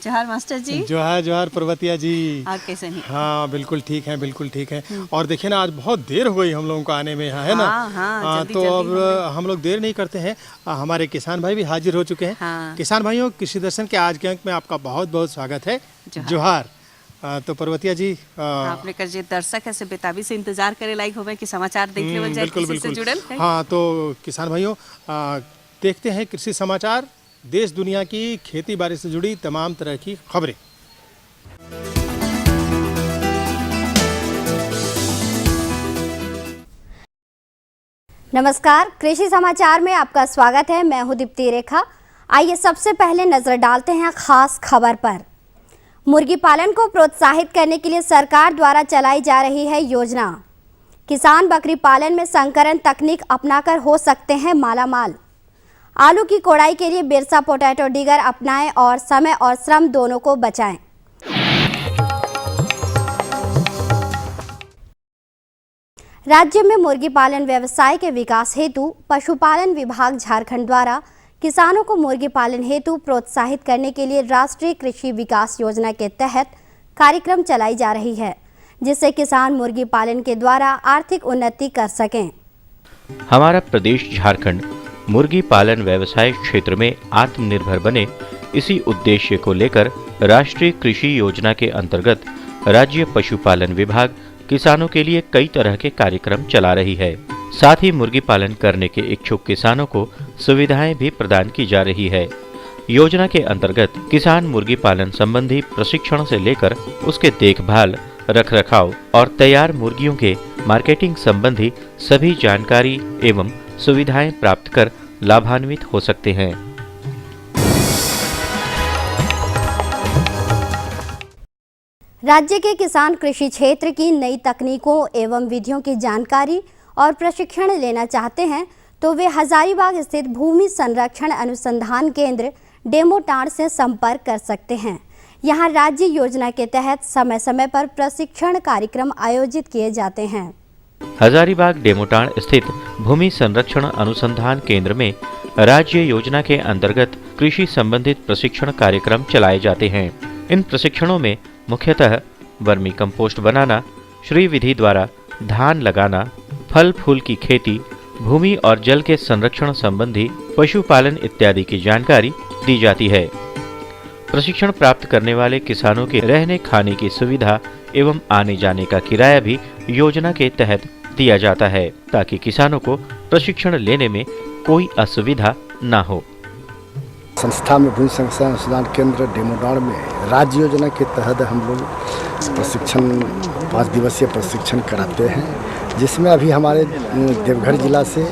जोहार मास्टर जी। जोहार जोहार पर्वतिया जी। आप कैसे हैं? हाँ बिल्कुल ठीक है, बिल्कुल ठीक है। और देखिए ना, आज बहुत देर हो गई हम लोगों को आने में यहाँ, है ना। हाँ, जल्दी तो जल्दी अब हम लोग देर नहीं करते हैं। हमारे किसान भाई भी हाजिर हो चुके हैं। हाँ। किसान भाइयों, कृषि दर्शन के आज के अंक में आपका बहुत बहुत स्वागत है। जोहार। तो पर्वतिया जी, आपने कर जे दर्शक ऐसे बेताबी से इंतजार करे लायक होवे कि समाचार देख ले जाए कृषि से जुड़ल है। हाँ, तो किसान भाइयों, देखते हैं कृषि समाचार, देश दुनिया की खेती बाड़ी से जुड़ी तमाम तरह की खबरें। नमस्कार, कृषि समाचार में आपका स्वागत है। मैं हूं दीप्ति रेखा। आइए सबसे पहले नजर डालते हैं खास खबर पर। मुर्गी पालन को प्रोत्साहित करने के लिए सरकार द्वारा चलाई जा रही है योजना। किसान बकरी पालन में संकरण तकनीक अपनाकर हो सकते हैं मालामाल। आलू की कोड़ाई के लिए बिरसा पोटैटो डिगर अपनाएं और समय और श्रम दोनों को बचाएं। राज्य में मुर्गी पालन व्यवसाय के विकास हेतु पशुपालन विभाग झारखंड द्वारा किसानों को मुर्गी पालन हेतु प्रोत्साहित करने के लिए राष्ट्रीय कृषि विकास योजना के तहत कार्यक्रम चलाई जा रही है, जिससे किसान मुर्गी पालन के द्वारा आर्थिक उन्नति कर सकें। हमारा प्रदेश झारखंड मुर्गी पालन व्यवसाय क्षेत्र में आत्मनिर्भर बने, इसी उद्देश्य को लेकर राष्ट्रीय कृषि योजना के अंतर्गत राज्य पशुपालन विभाग किसानों के लिए कई तरह के कार्यक्रम चला रही है। साथ ही मुर्गी पालन करने के इच्छुक किसानों को सुविधाएं भी प्रदान की जा रही है। योजना के अंतर्गत किसान मुर्गी पालन संबंधी प्रशिक्षण से लेकर उसके देखभाल, रखरखाव और तैयार मुर्गियों के मार्केटिंग संबंधी सभी जानकारी एवं सुविधाएं प्राप्त कर लाभान्वित हो सकते हैं। राज्य के किसान कृषि क्षेत्र की नई तकनीकों एवं विधियों की जानकारी और प्रशिक्षण लेना चाहते हैं तो वे हजारीबाग स्थित भूमि संरक्षण अनुसंधान केंद्र डेमोटांड से संपर्क कर सकते हैं। यहां राज्य योजना के तहत समय समय पर प्रशिक्षण कार्यक्रम आयोजित किए जाते हैं। हजारीबाग डेमोटांड स्थित भूमि संरक्षण अनुसंधान केंद्र में राज्य योजना के अंतर्गत कृषि संबंधित प्रशिक्षण कार्यक्रम चलाए जाते हैं। इन प्रशिक्षणों में मुख्यतः वर्मी कंपोस्ट बनाना, श्री विधि द्वारा धान लगाना, फल फूल की खेती, भूमि और जल के संरक्षण संबंधी पशुपालन इत्यादि की जानकारी दी जाती है। प्रशिक्षण प्राप्त करने वाले किसानों के रहने खाने की सुविधा एवं आने जाने का किराया भी योजना के तहत दिया जाता है, ताकि किसानों को प्रशिक्षण लेने में कोई असुविधा न हो। संस्था में भूमि संरक्षण अनुसंधान केंद्र डेमोटांड में राज्य योजना के तहत हम लोग प्रशिक्षण 5 दिवसीय प्रशिक्षण कराते हैं, जिसमें अभी हमारे देवघर जिला से,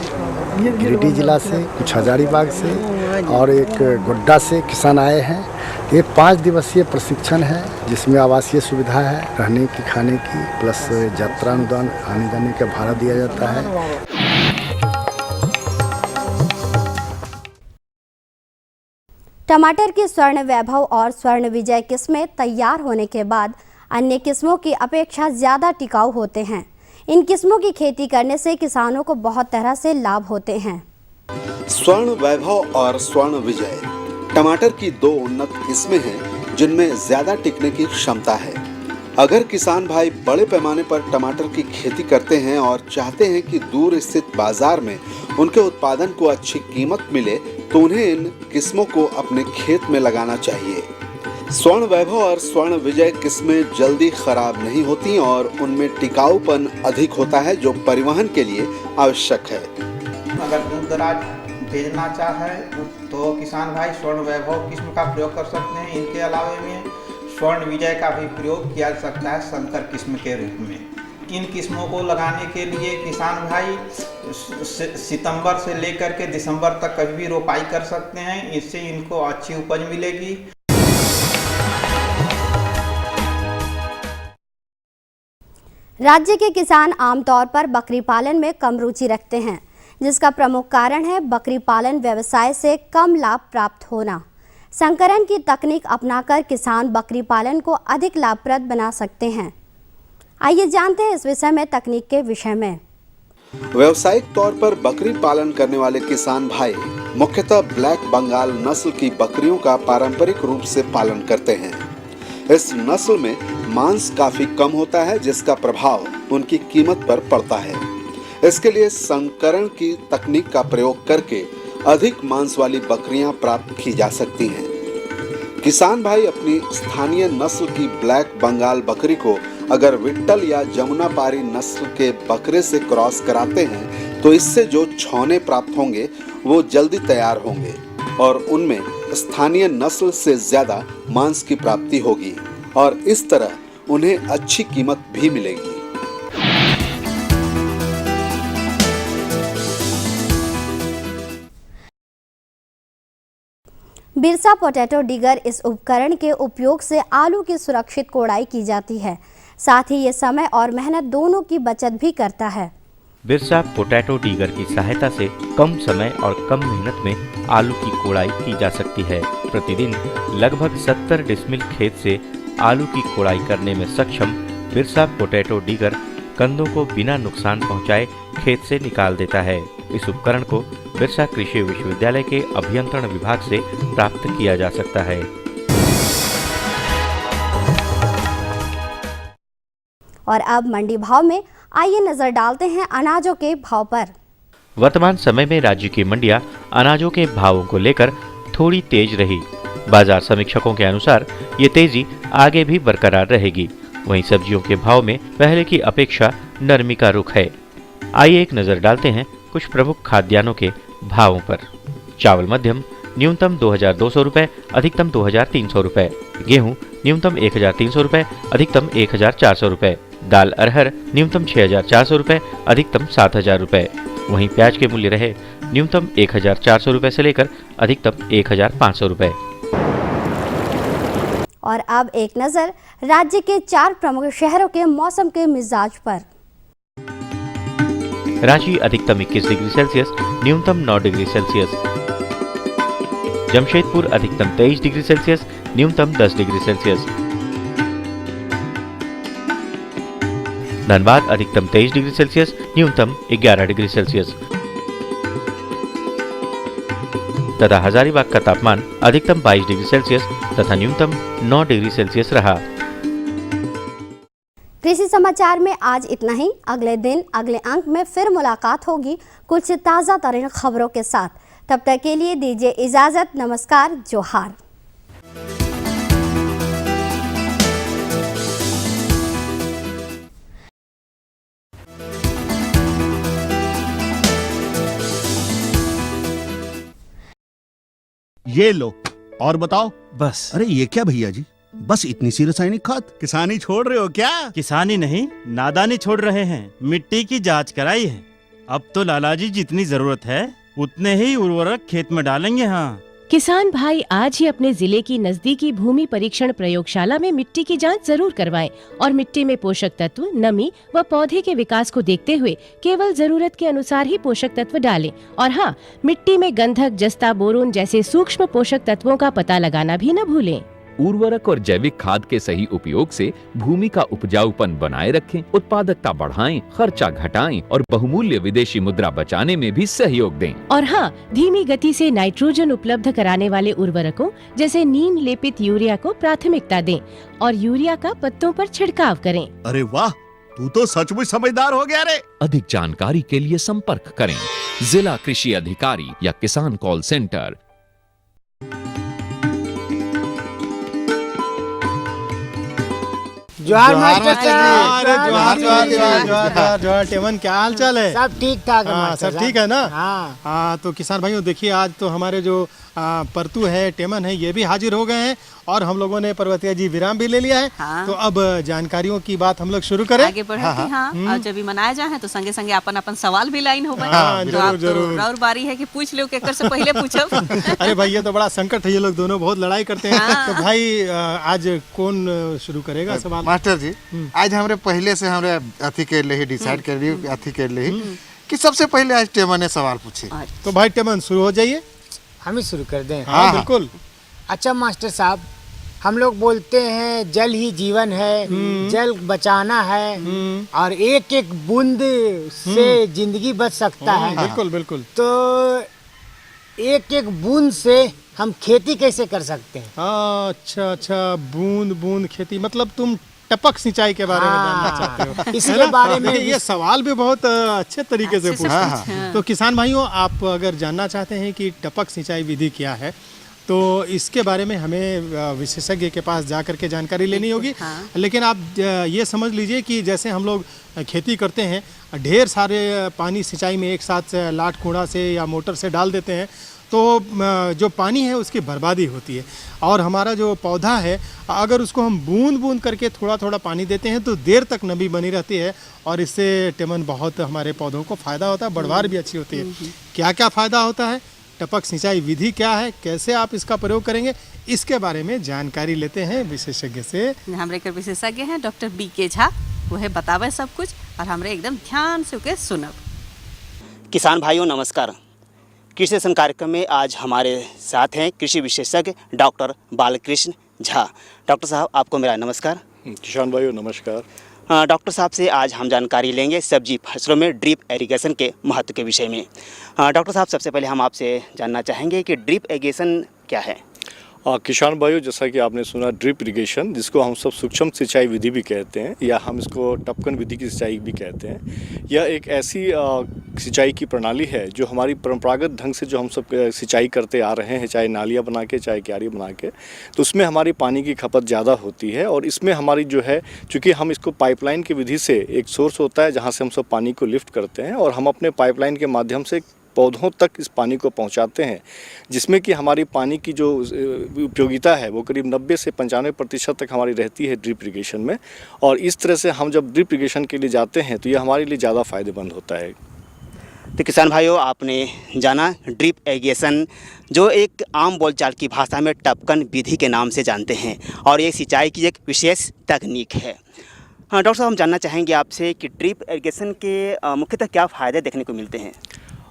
गिरिडीह जिला से, कुछ हजारीबाग से और एक गोड्डा से किसान आए हैं। ये 5 दिवसीय प्रशिक्षण है, जिसमें आवासीय सुविधा है, रहने की, खाने की, प्लस यात्रा अनुदान, आने जाने का भाड़ा दिया जाता है। टमाटर की स्वर्ण वैभव और स्वर्ण विजय किस्में तैयार होने के बाद अन्य किस्मों की अपेक्षा ज़्यादा टिकाऊ होते हैं। इन किस्मों की खेती करने से किसानों को बहुत तरह से लाभ होते हैं। स्वर्ण वैभव और स्वर्ण विजय टमाटर की 2 उन्नत किस्में हैं, जिनमें ज्यादा टिकने की क्षमता है। अगर किसान भाई बड़े पैमाने पर टमाटर की खेती करते हैं और चाहते हैं कि दूर स्थित बाजार में उनके उत्पादन को अच्छी कीमत मिले, तो उन्हें इन किस्मों को अपने खेत में लगाना चाहिए। स्वर्ण वैभव और स्वर्ण विजय किस्में जल्दी खराब नहीं होती और उनमें टिकाऊपन अधिक होता है, जो परिवहन के लिए आवश्यक है। अगर दूर दराज भेजना चाहे तो किसान भाई स्वर्ण वैभव किस्म का प्रयोग कर सकते हैं। इनके अलावे में स्वर्ण विजय का भी प्रयोग किया जा सकता है संकर किस्म के रूप में। इन किस्मों को लगाने के लिए किसान भाई सितंबर से लेकर के दिसंबर तक कभी भी रोपाई कर सकते हैं। इससे इनको अच्छी उपज मिलेगी। राज्य के किसान आमतौर पर बकरी पालन में कम रुचि रखते हैं, जिसका प्रमुख कारण है बकरी पालन व्यवसाय से कम लाभ प्राप्त होना। संकरण की तकनीक अपनाकर किसान बकरी पालन को अधिक लाभप्रद बना सकते हैं। आइए जानते हैं इस विषय में तकनीक के विषय में। व्यावसायिक तौर पर बकरी पालन करने वाले किसान भाई मुख्यतः ब्लैक बंगाल नस्ल की बकरियों का पारंपरिक रूप से पालन करते हैं। इस नस्ल में मांस काफी कम होता है, जिसका प्रभाव उनकी कीमत पर पड़ता है। इसके लिए संकरण की तकनीक का प्रयोग करके अधिक मांस वाली बकरियां प्राप्त की जा सकती हैं। किसान भाई अपनी स्थानीय नस्ल की ब्लैक बंगाल बकरी को अगर विट्ठल या जमुनापारी नस्ल के बकरे से क्रॉस कराते हैं तो इससे जो छौने प्राप्त होंगे वो जल्दी तैयार होंगे और उनमें स्थानीय नस्ल से ज्यादा मांस की प्राप्ति होगी और इस तरह उन्हें अच्छी कीमत भी मिलेगी। बिरसा पोटैटो डिगर इस उपकरण के उपयोग से आलू की सुरक्षित कोड़ाई की जाती है। साथ ही ये समय और मेहनत दोनों की बचत भी करता है। बिरसा पोटैटो डिगर की सहायता से कम समय और कम मेहनत में आलू की कोड़ाई की जा सकती है। प्रतिदिन लगभग 70 डिसमिल खेत से आलू की कोड़ाई करने में सक्षम बिरसा पोटैटो डिगर कंदों को बिना नुकसान पहुंचाए खेत से निकाल देता है। इस उपकरण को बिरसा कृषि विश्वविद्यालय के अभियंत्रण विभाग से प्राप्त किया जा सकता है। और अब मंडी भाव में आइए नजर डालते हैं अनाजों के भाव पर। वर्तमान समय में राज्य की मंडियां अनाजों के भावों को लेकर थोड़ी तेज रही। बाजार समीक्षकों के अनुसार ये तेजी आगे भी बरकरार रहेगी। वहीं सब्जियों के भाव में पहले की अपेक्षा नरमी का रुख है। आइए एक नजर डालते हैं कुछ प्रमुख खाद्यान्नों के भावों पर। चावल मध्यम न्यूनतम 2200 रुपए, अधिकतम 2300 रुपए। गेहूं न्यूनतम 1300 रुपए, अधिकतम 1400 रुपए। दाल अरहर न्यूनतम 6400 रुपए, अधिकतम 7000 रुपए। वहीं प्याज के मूल्य रहे न्यूनतम 1400 रुपए से लेकर अधिकतम 1500 रुपए। और अब एक नजर राज्य के 4 प्रमुख शहरों के मौसम के मिजाज पर। रांची अधिकतम 21 डिग्री सेल्सियस, न्यूनतम 9 डिग्री सेल्सियस। जमशेदपुर अधिकतम 23 डिग्री सेल्सियस, न्यूनतम 10 डिग्री सेल्सियस। धनबाद अधिकतम 23 डिग्री सेल्सियस, न्यूनतम 11 डिग्री सेल्सियस तथा हजारीबाग का तापमान अधिकतम 22 डिग्री सेल्सियस तथा न्यूनतम 9 डिग्री सेल्सियस रहा। कृषि समाचार में आज इतना ही। अगले दिन अगले अंक में फिर मुलाकात होगी कुछ ताज़ा तरीन खबरों के साथ। तब तक के लिए दीजिए इजाजत। नमस्कार, जोहार। ये लो और बताओ। बस। अरे ये क्या भैया जी, बस इतनी सी रासायनिक खाद? किसानी छोड़ रहे हो क्या? किसानी नहीं, नादानी छोड़ रहे हैं। मिट्टी की जांच कराई है। अब तो लालाजी जितनी जरूरत है उतने ही उर्वरक खेत में डालेंगे। हाँ, किसान भाई आज ही अपने जिले की नजदीकी भूमि परीक्षण प्रयोगशाला में मिट्टी की जांच जरूर करवाएं और मिट्टी में पोषक तत्व, नमी व पौधे के विकास को देखते हुए केवल जरूरत के अनुसार ही पोषक तत्व डालें। और हाँ, मिट्टी में गंधक, जस्ता, बोरोन जैसे सूक्ष्म पोषक तत्वों का पता लगाना भी न भूलें। उर्वरक और जैविक खाद के सही उपयोग से भूमि का उपजाऊपन बनाए रखें, उत्पादकता बढ़ाएं, खर्चा घटाएं और बहुमूल्य विदेशी मुद्रा बचाने में भी सहयोग दें। और हाँ, धीमी गति से नाइट्रोजन उपलब्ध कराने वाले उर्वरकों जैसे नीम लेपित यूरिया को प्राथमिकता दें और यूरिया का पत्तों पर छिड़काव करें। अरे वाह, तू तो सचमुच समझदार हो गया रे। अधिक जानकारी के लिए संपर्क करें जिला कृषि अधिकारी या किसान कॉल सेंटर। जोहार मास्टर साहब। जोहार टेमन, क्या हाल चाल है? सब ठीक ठाक है। सब ठीक है ना? हाँ। तो किसान भाइयों देखिए, आज तो हमारे जो परतू है, टेमन है, ये भी हाजिर हो गए हैं और हम लोगों ने पर्वतिया जी विराम भी ले लिया है। हाँ। तो अब जानकारियों की बात हम लोग शुरू करें। आगे बढ़े। हाँ। और जब भी मनाया जाए तो संगे संगे अपन अपन सवाल भी लाइन हो। जरूर और बारी है कि पूछ लो, केकर से पहले पूछो। अरे भाई, ये तो बड़ा संकट है, ये लोग दोनों बहुत लड़ाई करते हैं। तो भाई आज कौन शुरू करेगा सवाल? मास्टर जी, आज हमरे पहले से हमरे अथी के लिए डिसाइड कर ली, अथी कर ली कि सबसे पहले आज टेमन ने सवाल पूछे। तो भाई टेमन शुरू हो जाइए। हम ही शुरू कर दें? हाँ, बिल्कुल। अच्छा मास्टर साहब, हम लोग बोलते हैं जल ही जीवन है, जल बचाना है और एक एक बूंद से जिंदगी बच सकता है। बिल्कुल बिल्कुल। तो एक एक बूंद से हम खेती कैसे कर सकते हैं। अच्छा अच्छा, बूंद बूंद खेती, मतलब तुम टपक सिंचाई के बारे में जानना चाहते हो। इसके बारे में ये सवाल भी बहुत अच्छे तरीके से पूछा है। तो किसान भाइयों, आप अगर जानना चाहते हैं कि टपक सिंचाई विधि क्या है, तो इसके बारे में हमें विशेषज्ञ के पास जा कर के जानकारी लेनी होगी। लेकिन आप ये समझ लीजिए कि जैसे हम लोग खेती करते हैं, ढेर सारे पानी सिंचाई में एक साथ लाट कूड़ा से या मोटर से डाल देते हैं, तो जो पानी है उसकी बर्बादी होती है। और हमारा जो पौधा है, अगर उसको हम बूंद बूंद करके थोड़ा थोड़ा पानी देते हैं तो देर तक नमी बनी रहती है, और इससे टेमन बहुत हमारे पौधों को फ़ायदा होता है, बढ़वार भी अच्छी होती है। क्या क्या फ़ायदा होता है, टपक सिंचाई विधि क्या है, कैसे आप इसका प्रयोग करेंगे, इसके बारे में जानकारी लेते हैं विशेषज्ञ से। हमारे कर विशेषज्ञ हैं डॉक्टर BK झा, वो है बतावे सब कुछ और हमरे एकदम ध्यान से उके सुनब। किसान भाइयों नमस्कार। कृषि दर्शन कार्यक्रम में आज हमारे साथ हैं कृषि विशेषज्ञ डॉक्टर बालकृष्ण झा। डॉक्टर साहब, आपको मेरा नमस्कार। किसान भाइयों नमस्कार। डॉक्टर साहब से आज हम जानकारी लेंगे सब्जी फसलों में ड्रिप इरिगेशन के महत्व के विषय में। डॉक्टर साहब, सबसे पहले हम आपसे जानना चाहेंगे कि ड्रिप इरिगेशन क्या है। किसान भाइयों, जैसा कि आपने सुना ड्रिप इरिगेशन, जिसको हम सब सूक्ष्म सिंचाई विधि भी कहते हैं या हम इसको टपकन विधि की सिंचाई भी कहते हैं, यह एक ऐसी सिंचाई की प्रणाली है जो हमारी परंपरागत ढंग से जो हम सब सिंचाई करते आ रहे हैं, चाहे नालियाँ बना के चाहे क्यारी बना के, तो उसमें हमारी पानी की खपत ज़्यादा होती है। और इसमें हमारी जो है, चूँकि हम इसको पाइपलाइन की विधि से, एक सोर्स होता है जहाँ से हम सब पानी को लिफ्ट करते हैं और हम अपने पाइपलाइन के माध्यम से पौधों तक इस पानी को पहुंचाते हैं, जिसमें कि हमारी पानी की जो उपयोगिता है वो करीब 90 से 95% तक हमारी रहती है ड्रिप इरिगेशन में। और इस तरह से हम जब ड्रिप इरिगेशन के लिए जाते हैं तो यह हमारे लिए ज़्यादा फ़ायदेमंद होता है। तो किसान भाइयों, आपने जाना ड्रिप इरिगेशन, जो एक आम बोलचाल की भाषा में टपकन विधि के नाम से जानते हैं, और ये सिंचाई की एक विशेष तकनीक है। डॉक्टर साहब, हम जानना चाहेंगे आपसे कि ड्रिप इरिगेशन के मुख्यतः क्या फ़ायदे देखने को मिलते हैं।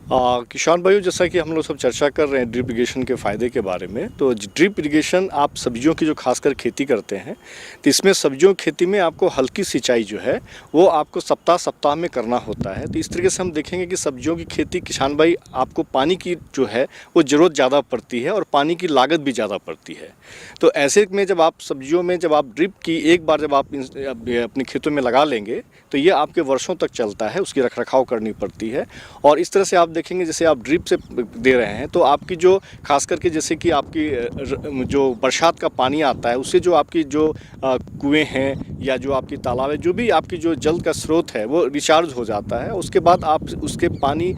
किसान भाइयों, जैसा कि हम लोग सब चर्चा कर रहे हैं ड्रिप इरिगेशन के फ़ायदे के बारे में, तो ड्रिप इरिगेशन आप सब्जियों की जो खासकर खेती करते हैं, तो इसमें सब्जियों की खेती में आपको हल्की सिंचाई जो है वो आपको सप्ताह में करना होता है। तो इस तरीके से हम देखेंगे कि सब्जियों की खेती, किसान भाई, आपको पानी की जो है वो ज़रूरत ज़्यादा पड़ती है और पानी की लागत भी ज़्यादा पड़ती है। तो ऐसे में जब आप सब्जियों में जब आप ड्रिप की एक बार जब आप अपने खेतों में लगा लेंगे तो ये आपके वर्षों तक चलता है, उसकी रखरखाव करनी पड़ती है। और इस तरह से आप देखेंगे, जैसे आप ड्रिप से दे रहे हैं तो आपकी जो खास करके जैसे कि आपकी जो बरसात का पानी आता है, उससे जो आपकी जो कुएं हैं या जो आपकी तालाब है, जो भी आपकी जो जल का स्रोत है वो रिचार्ज हो जाता है। उसके बाद आप उसके पानी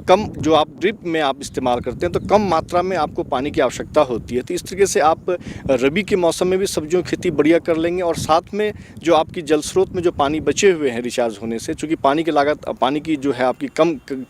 कम, जो आप ड्रिप में आप इस्तेमाल करते हैं तो कम मात्रा में आपको पानी की आवश्यकता होती है। तो इस तरीके से आप रबी के मौसम में भी सब्जियों की खेती बढ़िया कर लेंगे। और साथ में जो आपकी जल स्रोत में जो पानी बचे हुए हैं रिचार्ज होने से, चूँकि पानी की लागत, पानी की जो है आपकी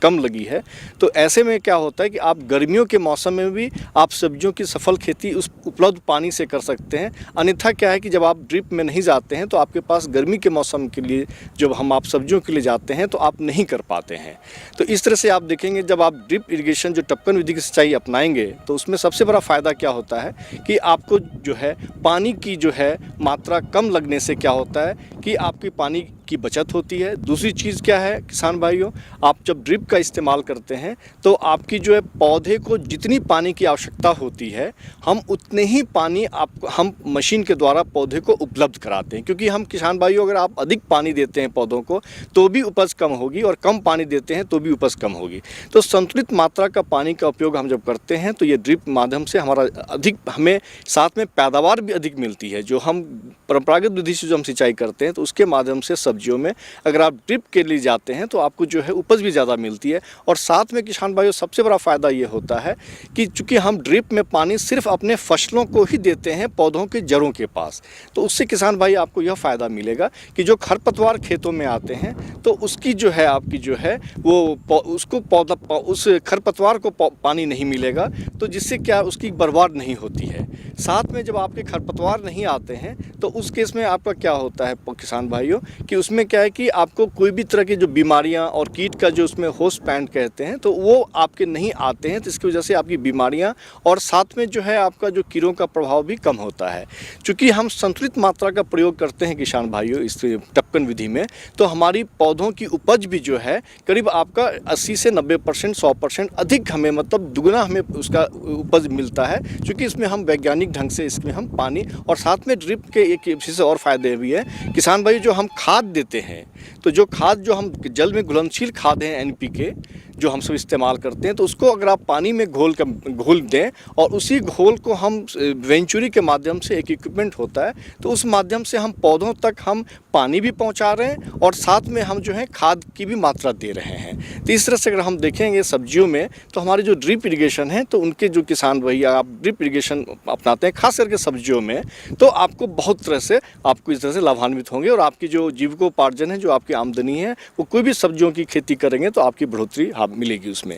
कम लगी है, तो ऐसे में क्या होता है कि आप गर्मियों के मौसम में भी आप सब्जियों की सफल खेती उस उपलब्ध पानी से कर सकते हैं। अन्यथा क्या है कि जब आप ड्रिप में नहीं जाते हैं तो आपके पास गर्मी के मौसम के लिए जब हम आप सब्जियों के लिए जाते हैं तो आप नहीं कर पाते हैं। तो इस तरह से आप देखेंगे जब आप ड्रिप इरिगेशन जो टपकन विधि की सिंचाई अपनाएंगे तो उसमें सबसे बड़ा फ़ायदा क्या होता है कि आपको जो है पानी की जो है मात्रा कम लगने से क्या होता है कि आपकी पानी की बचत होती है। दूसरी चीज़ क्या है किसान भाइयों, आप जब ड्रिप का इस्तेमाल करते हैं तो आपकी जो है पौधे को जितनी पानी की आवश्यकता होती है, हम उतने ही पानी हम मशीन के द्वारा पौधे को उपलब्ध कराते हैं। क्योंकि हम किसान भाइयों, अगर आप अधिक पानी देते हैं पौधों को तो भी उपज कम होगी, और कम पानी देते हैं तो भी उपज कम होगी। तो संतुलित मात्रा का पानी का उपयोग हम जब करते हैं तो ये ड्रिप माध्यम से हमारा अधिक, हमें साथ में पैदावार भी अधिक मिलती है। जो हम परंपरागत विधि से जो हम सिंचाई करते हैं तो उसके माध्यम से सब्जियों में अगर आप ड्रिप के लिए जाते हैं तो आपको जो है उपज भी ज़्यादा मिलती है। और साथ में किसान भाइयों, सबसे बड़ा फ़ायदा ये होता है कि चूँकि हम ड्रिप में पानी सिर्फ अपने फसलों को ही देते हैं, पौधों के जड़ों के पास, तो उससे किसान भाई आपको यह फ़ायदा मिलेगा कि जो खरपतवार खेतों में आते हैं तो उसकी जो है आपकी जो है वो उसको पौधा, उस खरपतवार को पानी नहीं मिलेगा, तो जिससे क्या उसकी बर्बाद नहीं होती है। साथ में जब आपके खरपतवार नहीं आते हैं तो उस केस में आपका क्या होता है किसान भाइयों कि उसमें क्या है कि आपको कोई भी तरह की जो बीमारियां और कीट का जो उसमें होस्ट पैंट कहते हैं तो वो आपके नहीं आते हैं, तो इसकी वजह से आपकी बीमारियां और साथ में जो है आपका जो कीड़ों का प्रभाव भी कम होता है। चूँकि हम संतुलित मात्रा का प्रयोग करते हैं किसान भाइयों इस टपकन विधि में, तो हमारी पौधों की उपज भी जो है करीब आपका 80 से 90% 100% अधिक हमें मतलब दुगना हमें उसका उपज मिलता है। क्योंकि इसमें हम वैज्ञानिक ढंग से इसमें हम पानी और साथ में ड्रिप के एक चीज़ और फ़ायदे भी है किसान भाई, जो हम खाद देते हैं तो जो खाद जो हम जल में घुलनशील खाद हैं NPK जो हम सब इस्तेमाल करते हैं, तो उसको अगर आप पानी में घोल दें और उसी घोल को हम वेंचुरी के माध्यम से एक इक्विपमेंट होता है तो उस माध्यम से हम पौधों तक हम पानी भी पहुंचा रहे हैं और साथ में हम जो है खाद की भी मात्रा दे रहे हैं। तो इस तरह से अगर हम देखेंगे सब्जियों में तो हमारे जो ड्रिप इरिगेशन है तो उनके जो किसान भैया आप ड्रिप इरिगेशन अपनाते हैं खास करके सब्जियों में, तो आपको बहुत तरह से आपको इस तरह से लाभान्वित होंगे और आपकी जो जीविकोपार्जन है, जो आपकी आमदनी है, वो कोई भी सब्जियों की खेती करेंगे तो आपकी बढ़ोतरी मिलेगी उसमें।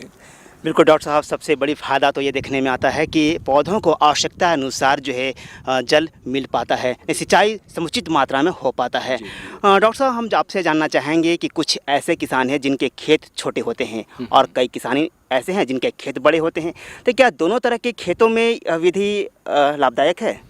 बिल्कुल डॉक्टर साहब, सबसे बड़ी फ़ायदा तो ये देखने में आता है कि पौधों को आवश्यकता अनुसार जो है जल मिल पाता है, सिंचाई समुचित मात्रा में हो पाता है। डॉक्टर साहब, हम आपसे जानना चाहेंगे कि कुछ ऐसे किसान हैं जिनके खेत छोटे होते हैं और कई किसान ऐसे हैं जिनके खेत बड़े होते हैं, तो क्या दोनों तरह के खेतों में विधि लाभदायक है?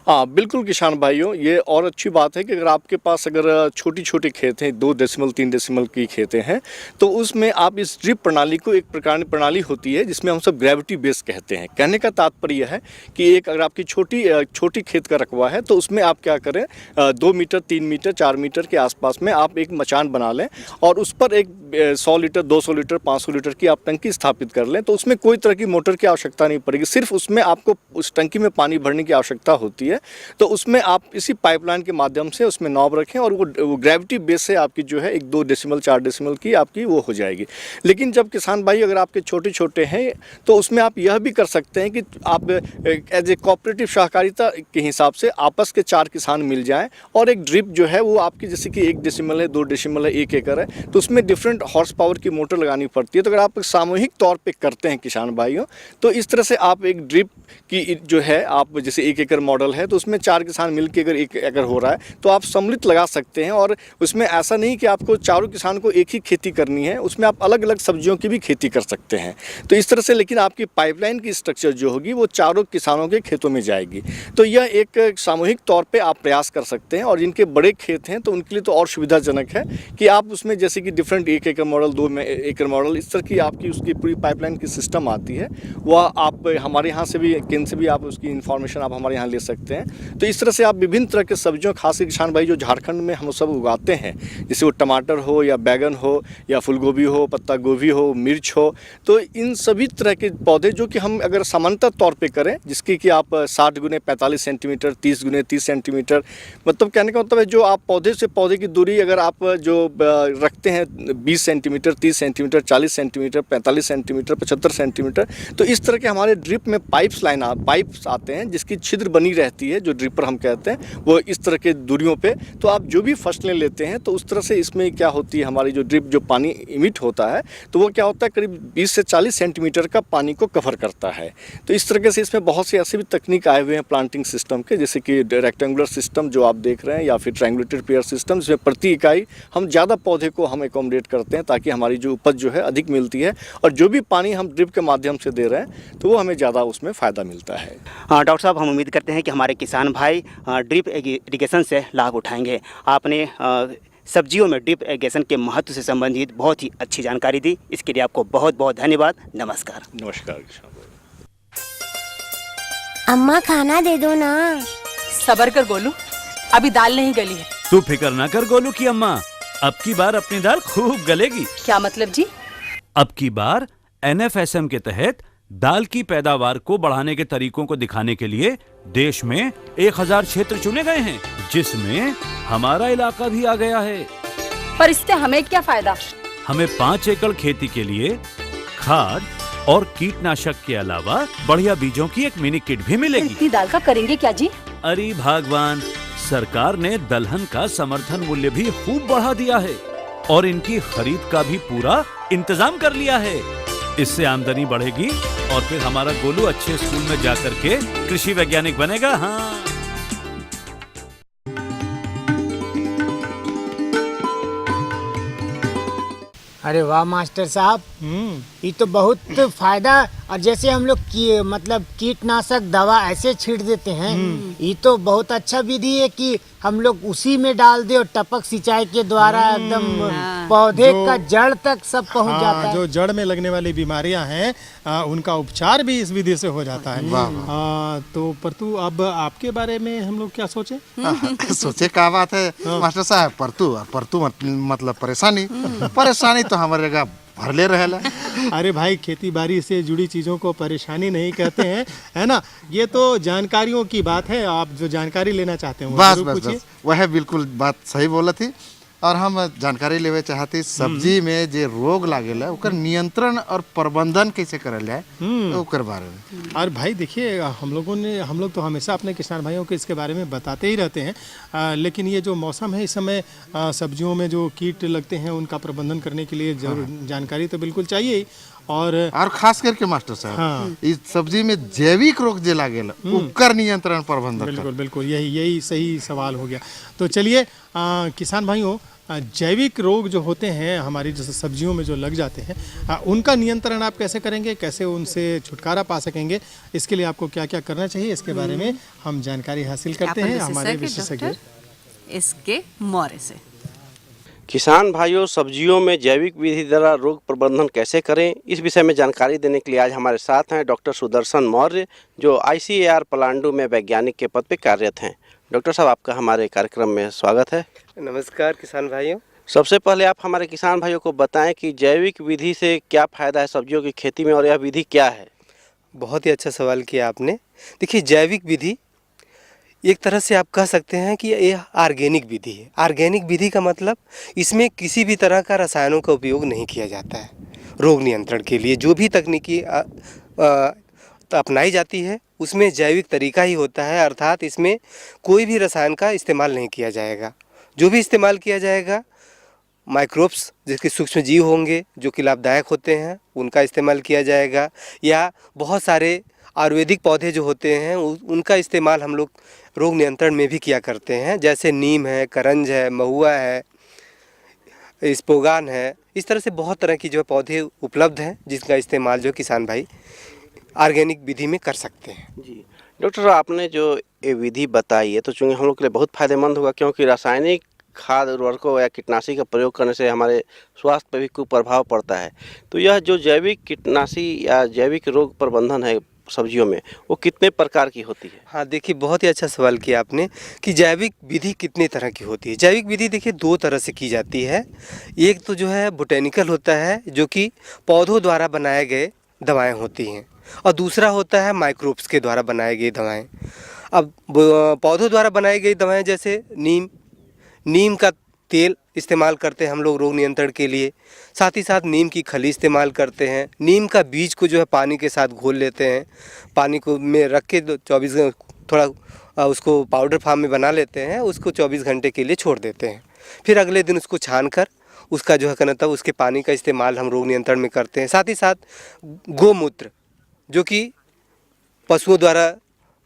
हाँ बिल्कुल किसान भाइयों, ये और अच्छी बात है कि अगर आपके पास अगर छोटी छोटे खेत हैं 2 डेसिमल 3 डेसिमल की खेतें हैं तो उसमें आप इस ड्रिप प्रणाली को, एक प्रकार की प्रणाली होती है जिसमें हम सब ग्रेविटी बेस कहते हैं। कहने का तात्पर्य है कि एक अगर आपकी छोटी खेत का रकबा है तो उसमें आप क्या करें 2 मीटर 3 मीटर 4 मीटर के आसपास में आप एक मचान बना लें और उस पर एक 100 लीटर 200 लीटर 500 लीटर की आप टंकी स्थापित कर लें। तो उसमें कोई तरह की मोटर की आवश्यकता नहीं पड़ेगी, सिर्फ उसमें आपको उस टंकी में पानी भरने की आवश्यकता होती है। तो उसमें आप इसी पाइपलाइन के माध्यम से उसमें नॉब रखें और वो ग्रेविटी बेस से आपकी जो है 1-2 डेसिमल 4 डेसिमल की आपकी वो हो जाएगी। लेकिन जब किसान भाई अगर आपके छोटे छोटे हैं तो उसमें आप यह भी कर सकते हैं कि आप एज ए कोऑपरेटिव सहकारिता के हिसाब से आपस के 4 किसान मिल जाएं और एक ड्रिप जो है वो आपकी जैसे कि 1 डेसिमल है 2 डेसिमल है 1 एकड़ है तो उसमें डिफरेंट हॉर्स पावर की मोटर लगानी पड़ती है। तो अगर आप सामूहिक तौर पर करते हैं किसान भाइयों तो इस तरह से आप एक ड्रिप की जो है आप जैसे 1 एकड़ मॉडल है तो उसमें 4 किसान मिलकर अगर 1 एकड़ हो रहा है तो आप सम्मिलित लगा सकते हैं। और उसमें ऐसा नहीं कि आपको चारों किसान को एक ही खेती करनी है, उसमें आप अलग अलग सब्जियों की भी खेती कर सकते हैं। तो इस तरह से लेकिन आपकी पाइपलाइन की स्ट्रक्चर जो होगी वो चारों किसानों के खेतों में जाएगी। तो यह एक सामूहिक तौर पर आप प्रयास कर सकते हैं। और जिनके बड़े खेत हैं तो उनके लिए तो और सुविधाजनक है कि आप उसमें जैसे कि डिफरेंट 1 एकड़ मॉडल 2 एकड़ मॉडल इस तरह की आपकी उसकी पूरी पाइपलाइन की सिस्टम आती है, वह आप हमारे यहाँ से भी केंद्र से भी आप उसकी इन्फॉर्मेशन आप हमारे यहाँ ले सकते हैं। तो इस तरह से आप विभिन्न तरह के सब्जियों, खास किसान भाई जो झारखंड में हम सब उगाते हैं, जैसे वो टमाटर हो या बैगन हो या फूलगोभी हो, पत्ता गोभी हो, मिर्च हो, तो इन सभी तरह के पौधे जो कि हम अगर समानांतर तौर पे करें जिसकी कि आप 60 गुने 45 सेंटीमीटर 30 गुने 30 सेंटीमीटर, मतलब कहने का मतलब है जो आप पौधे से पौधे की दूरी अगर आप जो रखते हैं 20 centimetre 30 centimetre 40 centimetre 45 centimetre 75 centimetre, तो इस तरह के हमारे ड्रिप में पाइप्स आते हैं जिसकी छिद्र बनी रहती है जो ड्रिपर हम कहते हैं, वो इस तरह के दूरियों पे। तो आप जो भी फसलें लेते हैं तो उस तरह से इसमें क्या होती है हमारी जो ड्रिप जो पानी इमिट होता है तो वो क्या होता है करीब 20 से 40 सेंटीमीटर का पानी को कवर करता है। तो इस तरीके से इसमें बहुत से ऐसे भी तकनीक आए हुए हैं प्लांटिंग सिस्टम के, जैसे कि रेक्टेंगुलर सिस्टम जो आप देख रहे हैं या फिर ट्रायंगुलेटेड पेयर सिस्टम, जिसमें प्रति इकाई हम ज़्यादा पौधे को हम एकोमोडेट करते हैं ताकि हमारी जो उपज जो है अधिक मिलती है और जो भी पानी हम ड्रिप के माध्यम से दे रहे हैं तो वो हमें ज़्यादा उसमें फ़ायदा मिलता है। डॉक्टर साहब, हम उम्मीद करते हैं कि हमारे किसान भाई ड्रिप इरिगेशन से लाभ उठाएंगे। आपने सब्जियों में ड्रिप इरिगेशन के महत्व से संबंधित बहुत ही अच्छी जानकारी दी, इसके लिए आपको बहुत बहुत धन्यवाद। नमस्कार। नमस्कार किसान भाई। अम्मा खाना दे दो ना। सबर कर गोलू, अभी दाल नहीं गली है। तू फिक्र ना कर गोलू की अम्मा, अब की बार अपनी दाल खूब गलेगी। क्या मतलब जी? अब की बार NFSM के तहत दाल की पैदावार को बढ़ाने के तरीकों को दिखाने के लिए देश में 1000 क्षेत्र चुने गए हैं, जिसमें हमारा इलाका भी आ गया है। पर इससे हमें क्या फायदा? हमें 5 एकड़ खेती के लिए खाद और कीटनाशक के अलावा बढ़िया बीजों की एक मिनी किट भी मिलेगी। इतनी दाल का करेंगे क्या जी? अरे भगवान, सरकार ने दलहन का समर्थन मूल्य भी खूब बढ़ा दिया है और इनकी खरीद का भी पूरा इंतजाम कर लिया है। इससे आमदनी बढ़ेगी और फिर हमारा गोलू अच्छे स्कूल में जाकर के कृषि वैज्ञानिक बनेगा। हाँ। अरे वाह मास्टर साहब, ये तो बहुत फायदा। और जैसे हम लोग मतलब कीटनाशक दवा ऐसे छींट देते हैं, ये तो बहुत अच्छा विधि है कि हम लोग उसी में डाल दे और टपक सिंचाई के द्वारा एकदम पौधे का जड़ तक सब पहुंच जाता है। जो जड़ में लगने वाली बीमारियां हैं उनका उपचार भी इस विधि से हो जाता है। तो परतु अब आपके बारे में हम लोग क्या सोचे? सोचे क्या बात है मास्टर साहब, परतु मतलब परेशानी तो हमारे जगह भरले रहेला। अरे भाई, खेती बाड़ी से जुड़ी चीज़ों को परेशानी नहीं कहते हैं, है ना। ये तो जानकारियों की बात है। आप जो जानकारी लेना चाहते हैं बस वह बिल्कुल बात सही बोला थी। और हम जानकारी लेवे चाहती सब्जी में जे रोग लागेला ओकर नियंत्रण और प्रबंधन कैसे करल जाए ओकर बारे में। और भाई देखिए, हम लोग तो हमेशा अपने किसान भाइयों को इसके बारे में बताते ही रहते हैं, लेकिन ये जो मौसम है इस समय सब्जियों में जो कीट लगते हैं उनका प्रबंधन करने के लिए जरूर जानकारी तो बिल्कुल चाहिए ही। और खास करके मास्टर साहब, इस सब्जी में जैविक रोग जे लागेला ओकर नियंत्रण प्रबंधन। बिल्कुल यही सही सवाल हो गया। तो चलिए किसान भाइयों, जैविक रोग जो होते हैं हमारी जैसे सब्जियों में जो लग जाते हैं उनका नियंत्रण आप कैसे करेंगे, कैसे उनसे छुटकारा पा सकेंगे, इसके लिए आपको क्या क्या करना चाहिए, इसके बारे में हम जानकारी हासिल करते हैं हमारे विशेषज्ञ इसके मौर्य से। किसान भाइयों, सब्जियों में जैविक विधि द्वारा रोग प्रबंधन कैसे करें, इस विषय में जानकारी देने के लिए आज हमारे साथ हैं डॉक्टर सुदर्शन मौर्य, जो ICAR पलांडू में वैज्ञानिक के पद पर कार्यरत हैं। डॉक्टर साहब, आपका हमारे कार्यक्रम में स्वागत है। नमस्कार किसान भाइयों। सबसे पहले आप हमारे किसान भाइयों को बताएं कि जैविक विधि से क्या फ़ायदा है सब्जियों की खेती में, और यह विधि क्या है? बहुत ही अच्छा सवाल किया आपने। देखिए, जैविक विधि एक तरह से आप कह सकते हैं कि ये ऑर्गेनिक विधि है। ऑर्गेनिक विधि का मतलब इसमें किसी भी तरह का रसायनों का उपयोग नहीं किया जाता है। रोग नियंत्रण के लिए जो भी तकनीकी अपनाई जाती है उसमें जैविक तरीका ही होता है, अर्थात इसमें कोई भी रसायन का इस्तेमाल नहीं किया जाएगा। जो भी इस्तेमाल किया जाएगा माइक्रोब्स, जिसके सूक्ष्म जीव होंगे जो कि लाभदायक होते हैं, उनका इस्तेमाल किया जाएगा, या बहुत सारे आयुर्वेदिक पौधे जो होते हैं उनका इस्तेमाल हम लोग रोग नियंत्रण में भी किया करते हैं, जैसे नीम है, करंज है, महुआ है, स्पोगान है। इस तरह से बहुत तरह की जो पौधे उपलब्ध हैं जिसका इस्तेमाल जो किसान भाई ऑर्गेनिक विधि में कर सकते हैं। जी डॉक्टर, आपने जो ये विधि बताई है तो चूँकि हम लोग के लिए बहुत फायदेमंद होगा, क्योंकि रासायनिक खाद उर्वरकों या कीटनाशी का प्रयोग करने से हमारे स्वास्थ्य पर भी कुप्रभाव पड़ता है। तो यह जो जैविक कीटनाशी या जैविक रोग प्रबंधन है सब्जियों में, वो कितने प्रकार की होती है? हाँ देखिए, बहुत ही अच्छा सवाल किया आपने कि जैविक विधि कितने तरह की होती है। जैविक विधि देखिए दो तरह से की जाती है। एक तो जो है बोटेनिकल होता है, जो कि पौधों द्वारा बनाए गए दवाएँ होती हैं, और दूसरा होता है माइक्रोब्स के द्वारा बनाई गई दवाएं। अब पौधों द्वारा बनाई गई दवाएं जैसे नीम का तेल इस्तेमाल करते हैं हम लोग रोग नियंत्रण के लिए, साथ ही साथ नीम की खली इस्तेमाल करते हैं। नीम का बीज को जो है पानी के साथ घोल लेते हैं, पानी को में रख के 24 थोड़ा उसको पाउडर फॉर्म में बना लेते हैं, उसको 24 घंटे के लिए छोड़ देते हैं। फिर अगले दिन उसको छान कर उसका जो है कहना उसके पानी का इस्तेमाल हम रोग नियंत्रण में करते हैं। साथ ही साथ गोमूत्र, जो कि पशुओं द्वारा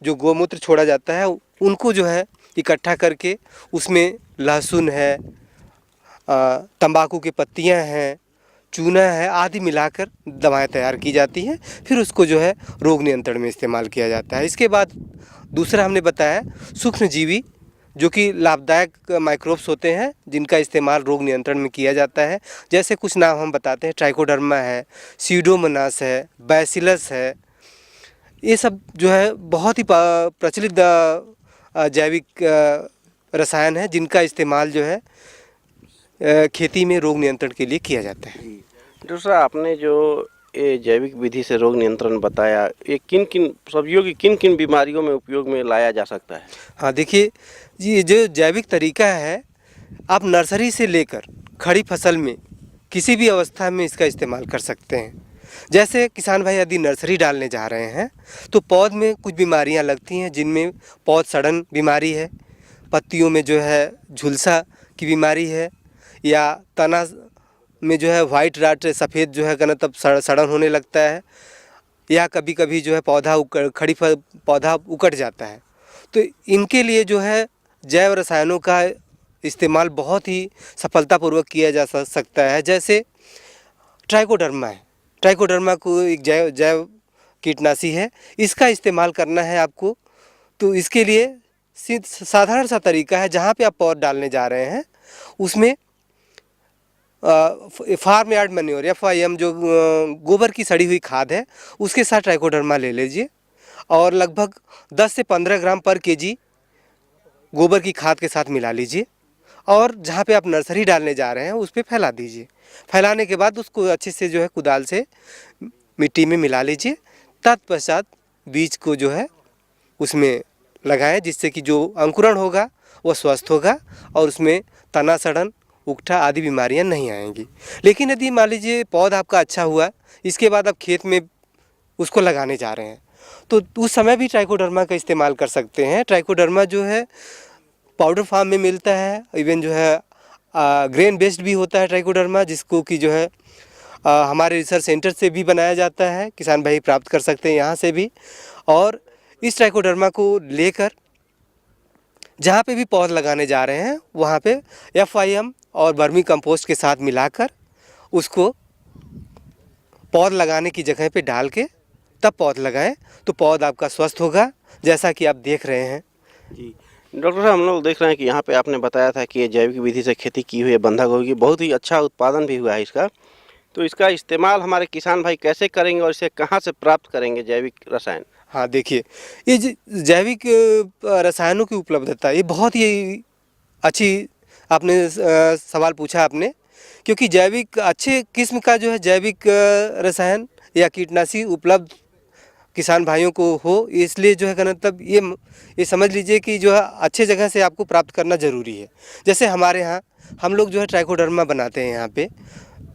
जो गोमूत्र छोड़ा जाता है उनको जो है इकट्ठा करके उसमें लहसुन है, तंबाकू की पत्तियां हैं, चूना है आदि मिलाकर दवाएं तैयार की जाती हैं। फिर उसको जो है रोग नियंत्रण में इस्तेमाल किया जाता है। इसके बाद दूसरा हमने बताया सूक्ष्मजीवी, जो कि लाभदायक माइक्रोब्स होते हैं जिनका इस्तेमाल रोग नियंत्रण में किया जाता है। जैसे कुछ नाम हम बताते हैं, ट्राइकोडर्मा है, सीडोमोनास है, बैसिलस है। ये सब जो है बहुत ही प्रचलित जैविक रसायन है जिनका इस्तेमाल जो है खेती में रोग नियंत्रण के लिए किया जाता है। दूसरा, आपने जो ये जैविक विधि से रोग नियंत्रण बताया, ये किन किन सब्जियों की किन किन बीमारियों में उपयोग में लाया जा सकता है? हाँ देखिए, ये जो जैविक तरीका है आप नर्सरी से लेकर खड़ी फसल में किसी भी अवस्था में इसका इस्तेमाल कर सकते हैं। जैसे किसान भाई यदि नर्सरी डालने जा रहे हैं तो पौध में कुछ बीमारियां लगती हैं, जिनमें पौध सड़न बीमारी है, पत्तियों में जो है झुलसा की बीमारी है, या तना में जो है वाइट राट सफ़ेद जो है तब सड़न होने लगता है, या कभी कभी जो है पौधा उकट जाता है। तो इनके लिए जो है जैव रसायनों का इस्तेमाल बहुत ही सफलतापूर्वक किया जा सकता है। जैसे ट्राइकोडर्मा है। ट्राइकोडर्मा को एक जैव कीटनाशी है, इसका इस्तेमाल करना है आपको। तो इसके लिए साधारण सा तरीका है, जहाँ पे आप पौध डालने जा रहे हैं उसमें फार्म यार्ड मैन्योर FYM जो गोबर की सड़ी हुई खाद है उसके साथ ट्राइकोडर्मा ले लीजिए और लगभग 10 से 15 ग्राम पर केजी गोबर की खाद के साथ मिला लीजिए और जहाँ पे आप नर्सरी डालने जा रहे हैं उस पर फैला दीजिए। फैलाने के बाद उसको अच्छे से जो है कुदाल से मिट्टी में मिला लीजिए। तत्पश्चात बीज को जो है उसमें लगाएं, जिससे कि जो अंकुरण होगा वो स्वस्थ होगा और उसमें तना सड़न उकठा आदि बीमारियां नहीं आएंगी। लेकिन यदि मान लीजिए पौधा आपका अच्छा हुआ, इसके बाद आप खेत में उसको लगाने जा रहे हैं तो उस समय भी ट्राइकोडर्मा का इस्तेमाल कर सकते हैं। ट्राइकोडर्मा जो है पाउडर फॉर्म में मिलता है, इवन जो है ग्रेन बेस्ड भी होता है ट्राइकोडर्मा, जिसको कि जो है हमारे रिसर्च सेंटर से भी बनाया जाता है, किसान भाई प्राप्त कर सकते हैं यहाँ से भी। और इस ट्राइकोडर्मा को लेकर जहाँ पे भी पौध लगाने जा रहे हैं वहाँ पे FYM और वर्मी कंपोस्ट के साथ मिलाकर उसको पौध लगाने की जगह पे डाल के तब पौध लगाएं, तो पौध आपका स्वस्थ होगा, जैसा कि आप देख रहे हैं। जी डॉक्टर साहब, हम लोग देख रहे हैं कि यहाँ पे आपने बताया था कि ये जैविक विधि से खेती की हुई है बंधा गोभी की, बहुत ही अच्छा उत्पादन भी हुआ है इसका। तो इसका इस्तेमाल हमारे किसान भाई कैसे करेंगे और इसे कहाँ से प्राप्त करेंगे जैविक रसायन? हाँ देखिए, ये जैविक रसायनों की उपलब्धता ये बहुत ही अच्छी आपने सवाल पूछा आपने, क्योंकि जैविक अच्छे किस्म का जो है जैविक रसायन या कीटनाशी उपलब्ध किसान भाइयों को हो, इसलिए जो है मतलब ये समझ लीजिए कि जो है अच्छे जगह से आपको प्राप्त करना ज़रूरी है। जैसे हमारे यहाँ हम लोग जो है ट्राइकोडर्मा बनाते हैं यहाँ पे,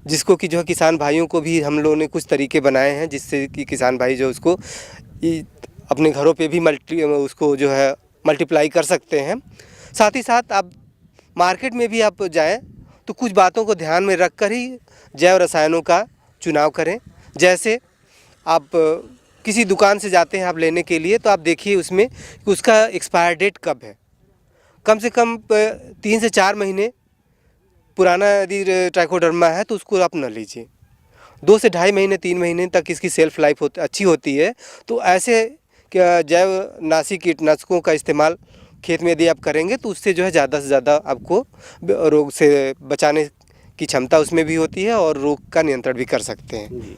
जिसको कि जो है किसान भाइयों को भी हम लोगों ने कुछ तरीके बनाए हैं जिससे कि किसान भाई जो उसको अपने घरों पे भी उसको जो है मल्टीप्लाई कर सकते हैं। साथ ही साथ आप मार्केट में भी आप जाएं तो कुछ बातों को ध्यान में रख कर ही जैव रसायनों का चुनाव करें। जैसे आप किसी दुकान से जाते हैं आप लेने के लिए, तो आप देखिए उसमें कि उसका एक्सपायर डेट कब है। कम से कम 3 से 4 महीने पुराना यदि ट्राइकोडर्मा है तो उसको आप न लीजिए। 2 से 2.5 महीने 3 महीने तक इसकी सेल्फ लाइफ अच्छी होती है। तो ऐसे जैव नाशी कीटनाशकों का इस्तेमाल खेत में यदि आप करेंगे तो उससे जो है ज़्यादा से ज़्यादा आपको रोग से बचाने की क्षमता उसमें भी होती है और रोग का नियंत्रण भी कर सकते हैं।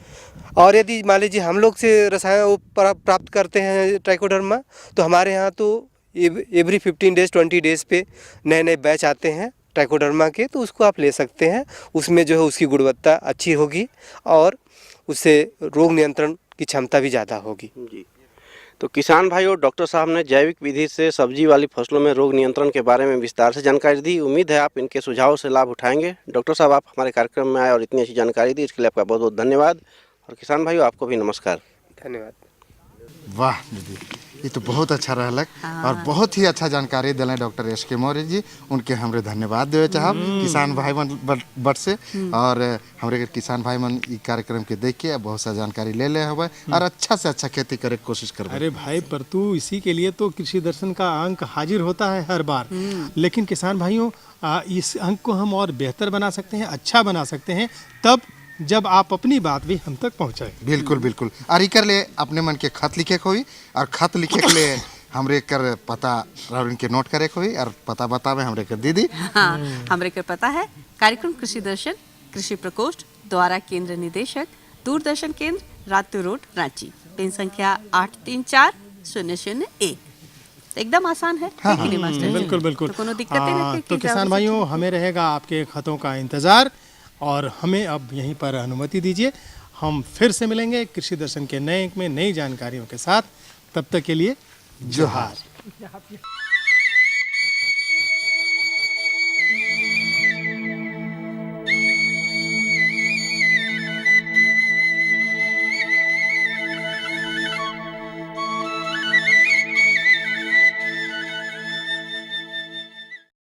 और यदि मान लीजिए हम लोग से रसायन प्राप्त करते हैं ट्राइकोडर्मा, तो हमारे यहाँ तो एवरी 15 डेज 20 डेज पे नए बैच आते हैं ट्राइकोडर्मा के, तो उसको आप ले सकते हैं। उसमें जो है उसकी गुणवत्ता अच्छी होगी और उससे रोग नियंत्रण की क्षमता भी ज़्यादा होगी। जी, तो किसान भाइयों, डॉक्टर साहब ने जैविक विधि से सब्जी वाली फसलों में रोग नियंत्रण के बारे में विस्तार से जानकारी दी। उम्मीद है आप इनके सुझावों से लाभ उठाएंगे। डॉक्टर साहब, आप हमारे कार्यक्रम में आए और इतनी अच्छी जानकारी दी, इसके लिए आपका बहुत बहुत धन्यवाद। और किसान भाइयों, आपको भी नमस्कार। धन्यवाद। वाह दीदी, ये तो बहुत अच्छा रहलक और बहुत ही अच्छा जानकारी दिले डॉक्टर SK मौर्य जी। उनके हमरे धन्यवाद देवे चाहब किसान भाई मन बट से। और हमरे किसान भाई मन ई कार्यक्रम के देख के बहुत सा जानकारी ले ले हवे और अच्छा से अच्छा खेती करे की कोशिश करबे। अरे भाई, पर तू इसी के लिए तो कृषि दर्शन का अंक हाजिर होता है हर बार। लेकिन किसान भाइयों, इस अंक को हम और बेहतर बना सकते हैं, अच्छा बना सकते हैं तब जब आप अपनी बात भी हम तक पहुंचाए। बिल्कुल बिल्कुल। और इकर ले अपने मन के खत लिखे को हुई और खत लिखे के लिए हमरे कर पता और इनके नोट करे को हुई और पता बतावे हमरे कर दीदी। हाँ, हमरे कर पता है कार्यक्रम कृषि दर्शन, कृषि प्रकोष्ठ, द्वारा केंद्र निदेशक, दूरदर्शन केंद्र, रातू रोड, रांची। पिन संख्या 834001। एकदम आसान है। हाँ, बिल्कुल बिल्कुल। तो कोनो दिक्कत नहीं। तो किसान भाइयों, हमें रहेगा आपके खतों का इंतजार और हमें अब यहीं पर अनुमति दीजिए। हम फिर से मिलेंगे कृषि दर्शन के नए अंक में नई जानकारियों के साथ। तब तक के लिए जोहार।